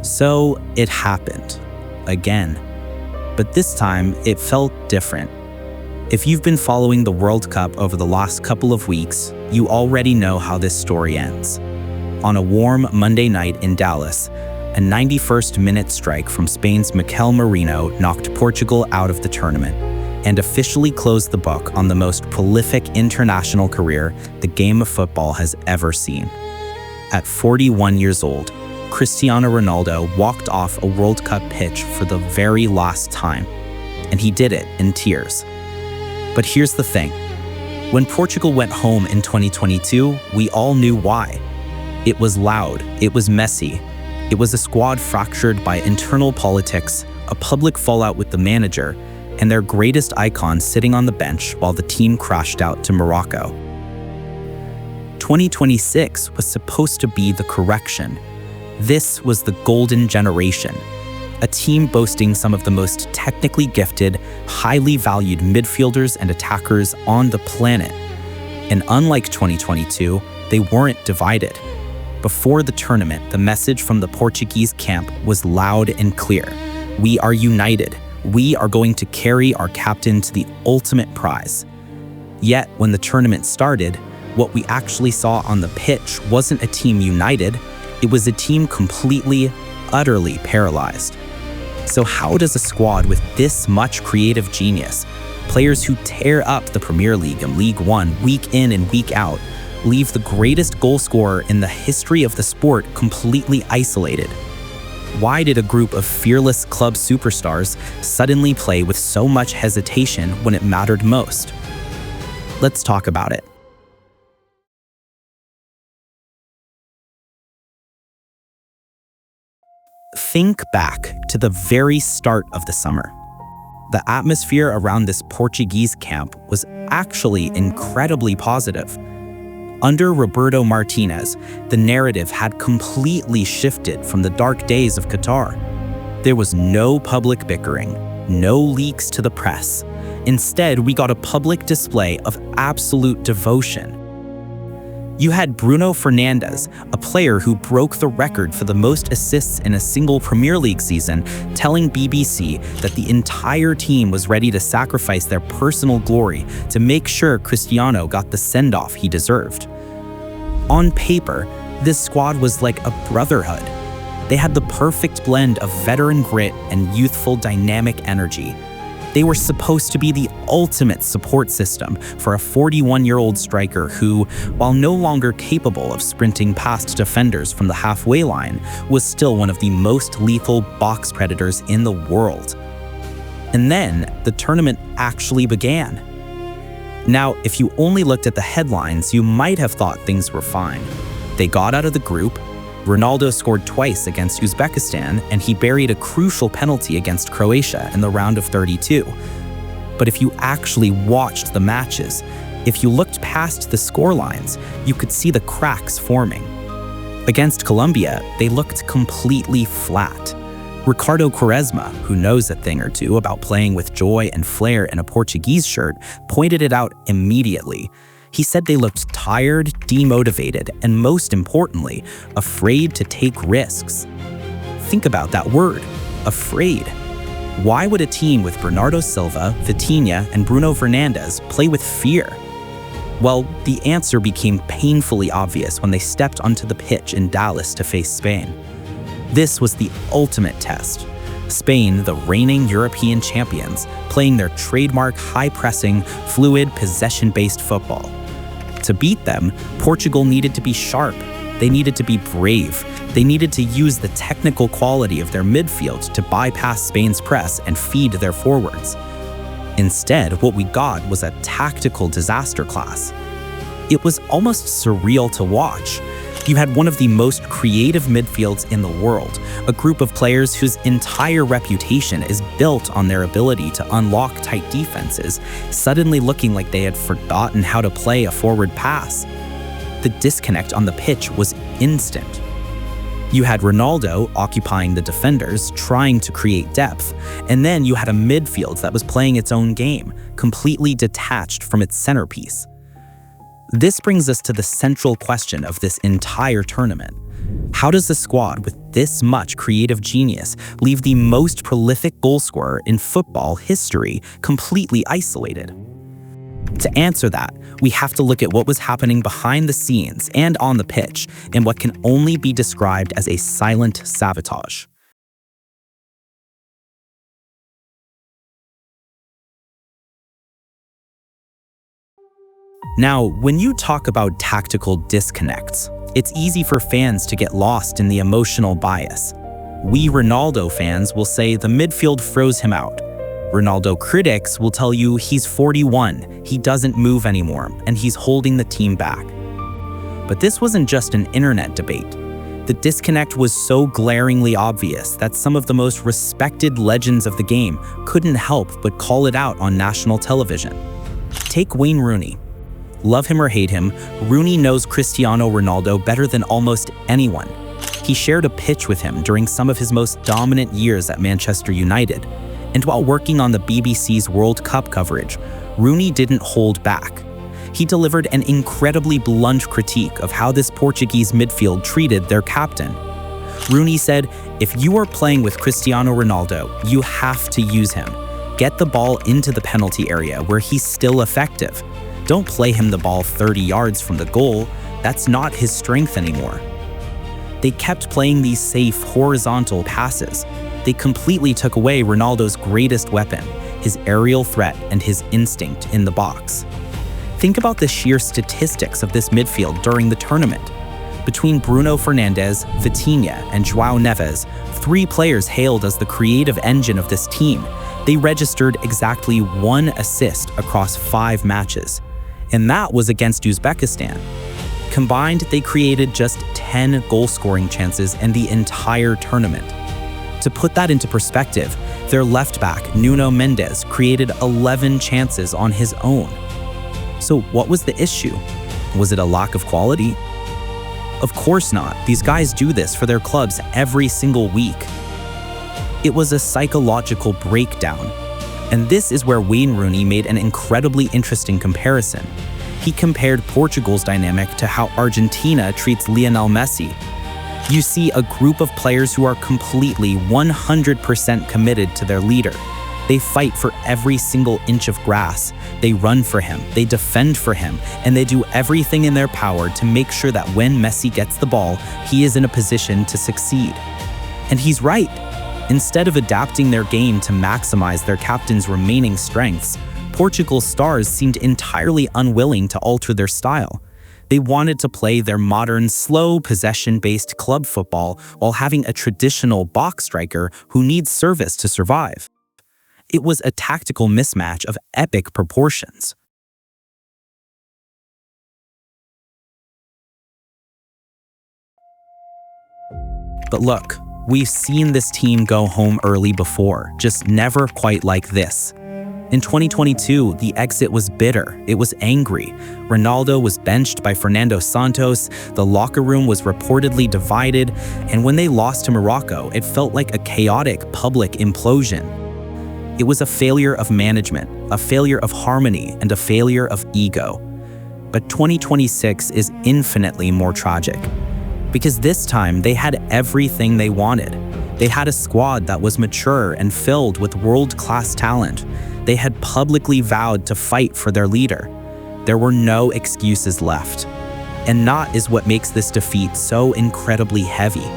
So it happened. Again. But this time, it felt different. If you've been following the World Cup over the last couple of weeks, you already know how this story ends. On a warm Monday night in Dallas, a 91st-minute strike from Spain's Mikel Merino knocked Portugal out of the tournament and officially closed the book on the most prolific international career the game of football has ever seen. At 41 years old, Cristiano Ronaldo walked off a World Cup pitch for the very last time, and he did it in tears. But here's the thing. When Portugal went home in 2022, we all knew why. It was loud, it was messy, it was a squad fractured by internal politics, a public fallout with the manager, and their greatest icon sitting on the bench while the team crashed out to Morocco. 2026 was supposed to be the correction. This was the golden generation, a team boasting some of the most technically gifted, highly valued midfielders and attackers on the planet. And unlike 2022, they weren't divided. Before the tournament, the message from the Portuguese camp was loud and clear. We are united. We are going to carry our captain to the ultimate prize. Yet, when the tournament started, what we actually saw on the pitch wasn't a team united. It was a team completely, utterly paralyzed. So how does a squad with this much creative genius, players who tear up the Premier League and League One week in and week out, leave the greatest goal scorer in the history of the sport completely isolated? Why did a group of fearless club superstars suddenly play with so much hesitation when it mattered most? Let's talk about it. Think back to the very start of the summer. The atmosphere around this Portuguese camp was actually incredibly positive. Under Roberto Martínez, the narrative had completely shifted from the dark days of Qatar. There was no public bickering, no leaks to the press. Instead, we got a public display of absolute devotion. You had Bruno Fernandes, a player who broke the record for the most assists in a single Premier League season, telling BBC that the entire team was ready to sacrifice their personal glory to make sure Cristiano got the send-off he deserved. On paper, this squad was like a brotherhood. They had the perfect blend of veteran grit and youthful dynamic energy. They were supposed to be the ultimate support system for a 41-year-old striker who, while no longer capable of sprinting past defenders from the halfway line, was still one of the most lethal box predators in the world. And then the tournament actually began. Now, if you only looked at the headlines, you might have thought things were fine. They got out of the group, Ronaldo scored twice against Uzbekistan, and he buried a crucial penalty against Croatia in the round of 32. But if you actually watched the matches, if you looked past the scorelines, you could see the cracks forming. Against Colombia, they looked completely flat. Ricardo Quaresma, who knows a thing or two about playing with joy and flair in a Portuguese shirt, pointed it out immediately. He said they looked tired, demotivated, and most importantly, afraid to take risks. Think about that word, afraid. Why would a team with Bernardo Silva, Vitinha, and Bruno Fernandes play with fear? Well, the answer became painfully obvious when they stepped onto the pitch in Dallas to face Spain. This was the ultimate test. Spain, the reigning European champions, playing their trademark high-pressing, fluid, possession-based football. To beat them, Portugal needed to be sharp. They needed to be brave. They needed to use the technical quality of their midfield to bypass Spain's press and feed their forwards. Instead, what we got was a tactical disaster class. It was almost surreal to watch. You had one of the most creative midfields in the world, a group of players whose entire reputation is built on their ability to unlock tight defenses, suddenly looking like they had forgotten how to play a forward pass. The disconnect on the pitch was instant. You had Ronaldo occupying the defenders, trying to create depth, and then you had a midfield that was playing its own game, completely detached from its centerpiece. This brings us to the central question of this entire tournament. How does a squad with this much creative genius leave the most prolific goalscorer in football history completely isolated? To answer that, we have to look at what was happening behind the scenes and on the pitch in what can only be described as a silent sabotage. Now, when you talk about tactical disconnects, it's easy for fans to get lost in the emotional bias. We Ronaldo fans will say the midfield froze him out. Ronaldo critics will tell you he's 41, he doesn't move anymore, and he's holding the team back. But this wasn't just an internet debate. The disconnect was so glaringly obvious that some of the most respected legends of the game couldn't help but call it out on national television. Take Wayne Rooney. Love him or hate him, Rooney knows Cristiano Ronaldo better than almost anyone. He shared a pitch with him during some of his most dominant years at Manchester United. And while working on the BBC's World Cup coverage, Rooney didn't hold back. He delivered an incredibly blunt critique of how this Portuguese midfield treated their captain. Rooney said, "If you are playing with Cristiano Ronaldo, you have to use him. Get the ball into the penalty area where he's still effective. Don't play him the ball 30 yards from the goal. That's not his strength anymore." They kept playing these safe, horizontal passes. They completely took away Ronaldo's greatest weapon, his aerial threat and his instinct in the box. Think about the sheer statistics of this midfield during the tournament. Between Bruno Fernandes, Vitinha, and João Neves, 3 players hailed as the creative engine of this team. They registered exactly 1 assist across 5 matches, and that was against Uzbekistan. Combined, they created just 10 goal-scoring chances in the entire tournament. To put that into perspective, their left back, Nuno Mendes, created 11 chances on his own. So what was the issue? Was it a lack of quality? Of course not. These guys do this for their clubs every single week. It was a psychological breakdown. And this is where Wayne Rooney made an incredibly interesting comparison. He compared Portugal's dynamic to how Argentina treats Lionel Messi. You see a group of players who are completely 100% committed to their leader. They fight for every single inch of grass. They run for him, they defend for him, and they do everything in their power to make sure that when Messi gets the ball, he is in a position to succeed. And he's right. Instead of adapting their game to maximize their captain's remaining strengths, Portugal's stars seemed entirely unwilling to alter their style. They wanted to play their modern, slow, possession-based club football while having a traditional box striker who needs service to survive. It was a tactical mismatch of epic proportions. But look, we've seen this team go home early before, just never quite like this. In 2022, the exit was bitter. It was angry. Ronaldo was benched by Fernando Santos, the locker room was reportedly divided, and when they lost to Morocco, it felt like a chaotic public implosion. It was a failure of management, a failure of harmony, and a failure of ego. But 2026 is infinitely more tragic. Because this time, they had everything they wanted. They had a squad that was mature and filled with world-class talent. They had publicly vowed to fight for their leader. There were no excuses left. And that is what makes this defeat so incredibly heavy.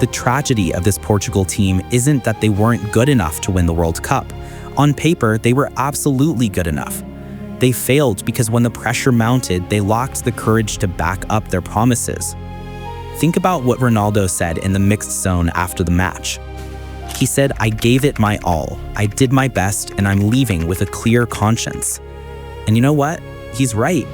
The tragedy of this Portugal team isn't that they weren't good enough to win the World Cup. On paper, they were absolutely good enough. They failed because when the pressure mounted, they lacked the courage to back up their promises. Think about what Ronaldo said in the mixed zone after the match. He said, "I gave it my all. I did my best, and I'm leaving with a clear conscience." And you know what? He's right.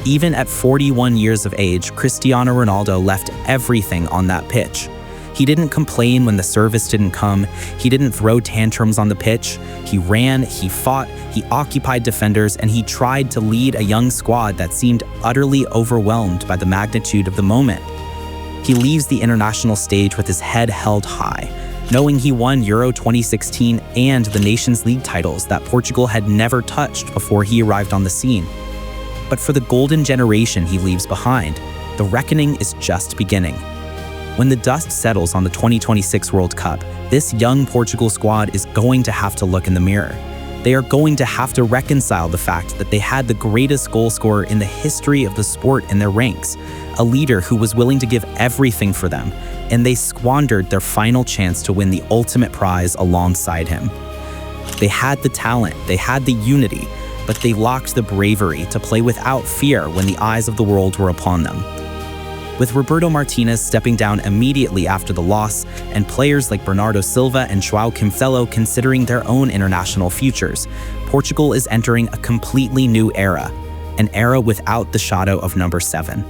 Even at 41 years of age, Cristiano Ronaldo left everything on that pitch. He didn't complain when the service didn't come. He didn't throw tantrums on the pitch. He ran, he fought, he occupied defenders, and he tried to lead a young squad that seemed utterly overwhelmed by the magnitude of the moment. He leaves the international stage with his head held high, knowing he won Euro 2016 and the Nations League titles that Portugal had never touched before he arrived on the scene. But for the golden generation he leaves behind, the reckoning is just beginning. When the dust settles on the 2026 World Cup, this young Portugal squad is going to have to look in the mirror. They are going to have to reconcile the fact that they had the greatest goal scorer in the history of the sport in their ranks, a leader who was willing to give everything for them, and they squandered their final chance to win the ultimate prize alongside him. They had the talent, they had the unity, but they lacked the bravery to play without fear when the eyes of the world were upon them. With Roberto Martínez stepping down immediately after the loss, and players like Bernardo Silva and João Cancelo considering their own international futures, Portugal is entering a completely new era, an era without the shadow of number 7.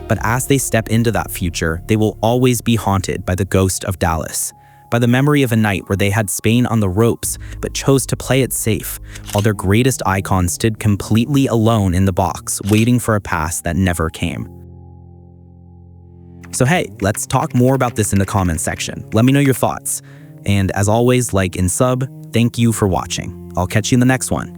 But as they step into that future, they will always be haunted by the ghost of Dallas, by the memory of a night where they had Spain on the ropes but chose to play it safe, while their greatest icon stood completely alone in the box, waiting for a pass that never came. So hey, let's talk more about this in the comments section. Let me know your thoughts. And as always, like and sub. Thank you for watching. I'll catch you in the next one.